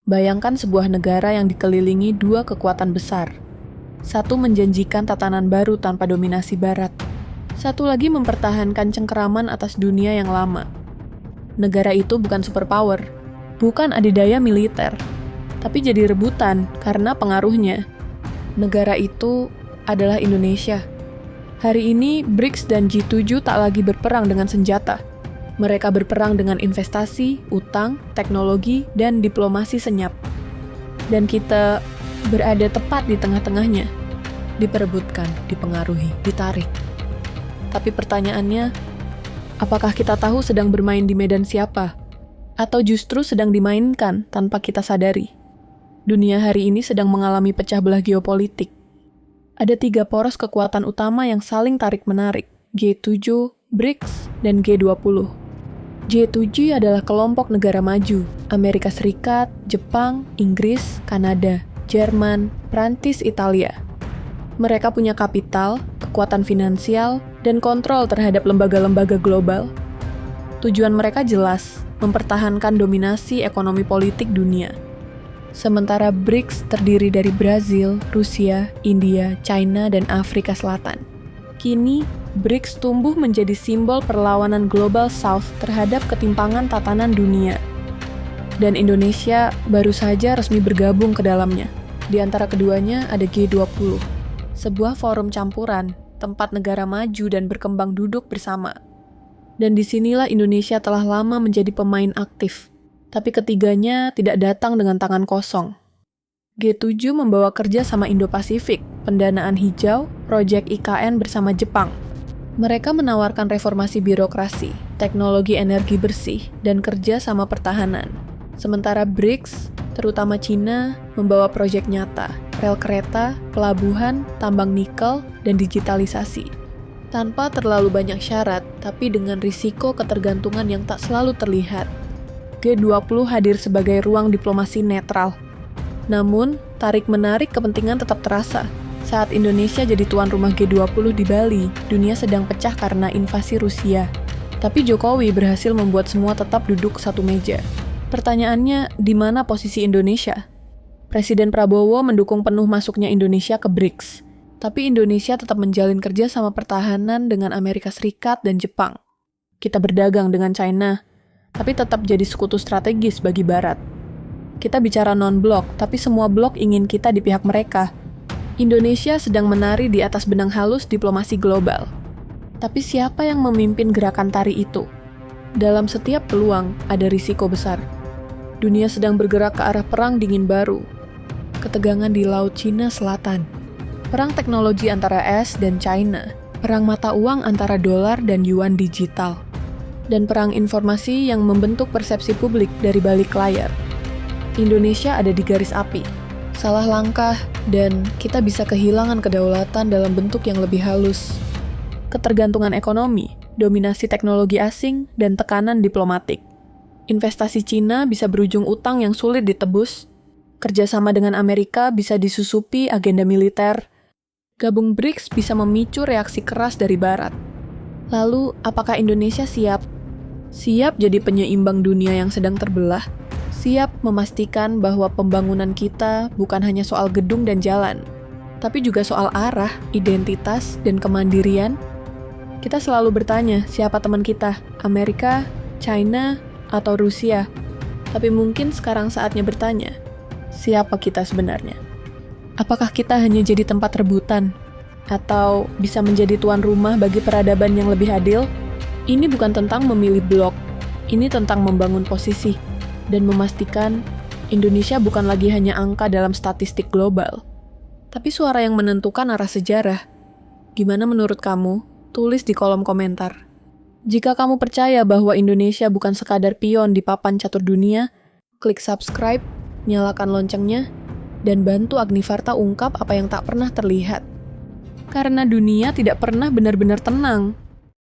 Bayangkan sebuah negara yang dikelilingi dua kekuatan besar. Satu menjanjikan tatanan baru tanpa dominasi barat. Satu lagi mempertahankan cengkeraman atas dunia yang lama. Negara itu bukan superpower, bukan adidaya militer, tapi jadi rebutan karena pengaruhnya. Negara itu adalah Indonesia. Hari ini BRICS dan G7 tak lagi berperang dengan senjata. Mereka berperang dengan investasi, utang, teknologi, dan diplomasi senyap. Dan kita berada tepat di tengah-tengahnya. Diperebutkan, dipengaruhi, ditarik. Tapi pertanyaannya, apakah kita tahu sedang bermain di medan siapa? Atau justru sedang dimainkan tanpa kita sadari? Dunia hari ini sedang mengalami pecah belah geopolitik. Ada 3 poros kekuatan utama yang saling tarik-menarik, G7, BRICS, dan G20. G7 adalah kelompok negara maju, Amerika Serikat, Jepang, Inggris, Kanada, Jerman, Prancis, Italia. Mereka punya kapital, kekuatan finansial, dan kontrol terhadap lembaga-lembaga global. Tujuan mereka jelas, mempertahankan dominasi ekonomi politik dunia. Sementara BRICS terdiri dari Brazil, Rusia, India, China, dan Afrika Selatan. Kini, BRICS tumbuh menjadi simbol perlawanan Global South terhadap ketimpangan tatanan dunia. Dan Indonesia baru saja resmi bergabung ke dalamnya. Di antara keduanya ada G20, sebuah forum campuran, tempat negara maju dan berkembang duduk bersama. Dan disinilah Indonesia telah lama menjadi pemain aktif. Tapi ketiganya tidak datang dengan tangan kosong. G7 membawa kerja sama Indo-Pasifik, pendanaan hijau, proyek IKN bersama Jepang. Mereka menawarkan reformasi birokrasi, teknologi energi bersih, dan kerja sama pertahanan. Sementara BRICS, terutama Cina, membawa proyek nyata, rel kereta, pelabuhan, tambang nikel, dan digitalisasi. Tanpa terlalu banyak syarat, tapi dengan risiko ketergantungan yang tak selalu terlihat. G20 hadir sebagai ruang diplomasi netral. Namun, tarik-menarik kepentingan tetap terasa. Saat Indonesia jadi tuan rumah G20 di Bali, dunia sedang pecah karena invasi Rusia. Tapi Jokowi berhasil membuat semua tetap duduk satu meja. Pertanyaannya, di mana posisi Indonesia? Presiden Prabowo mendukung penuh masuknya Indonesia ke BRICS. Tapi Indonesia tetap menjalin kerja sama pertahanan dengan Amerika Serikat dan Jepang. Kita berdagang dengan China, tapi tetap jadi sekutu strategis bagi Barat. Kita bicara non-blok, tapi semua blok ingin kita di pihak mereka. Indonesia sedang menari di atas benang halus diplomasi global. Tapi siapa yang memimpin gerakan tari itu? Dalam setiap peluang ada risiko besar. Dunia sedang bergerak ke arah perang dingin baru. Ketegangan di Laut Cina Selatan. Perang teknologi antara AS dan China. Perang mata uang antara dolar dan yuan digital. Dan perang informasi yang membentuk persepsi publik dari balik layar. Indonesia ada di garis api. Salah langkah, dan kita bisa kehilangan kedaulatan dalam bentuk yang lebih halus. Ketergantungan ekonomi, dominasi teknologi asing, dan tekanan diplomatik. Investasi Cina bisa berujung utang yang sulit ditebus. Kerjasama dengan Amerika bisa disusupi agenda militer. Gabung BRICS bisa memicu reaksi keras dari Barat. Lalu, apakah Indonesia siap? Siap jadi penyeimbang dunia yang sedang terbelah? Siap memastikan bahwa pembangunan kita bukan hanya soal gedung dan jalan, tapi juga soal arah, identitas, dan kemandirian? Kita selalu bertanya siapa teman kita, Amerika, China, atau Rusia? Tapi mungkin sekarang saatnya bertanya, siapa kita sebenarnya? Apakah kita hanya jadi tempat rebutan? Atau bisa menjadi tuan rumah bagi peradaban yang lebih adil? Ini bukan tentang memilih blok, ini tentang membangun posisi. Dan memastikan Indonesia bukan lagi hanya angka dalam statistik global, tapi suara yang menentukan arah sejarah. Gimana menurut kamu? Tulis di kolom komentar. Jika kamu percaya bahwa Indonesia bukan sekadar pion di papan catur dunia, klik subscribe, nyalakan loncengnya, dan bantu Agnifarta ungkap apa yang tak pernah terlihat. Karena dunia tidak pernah benar-benar tenang.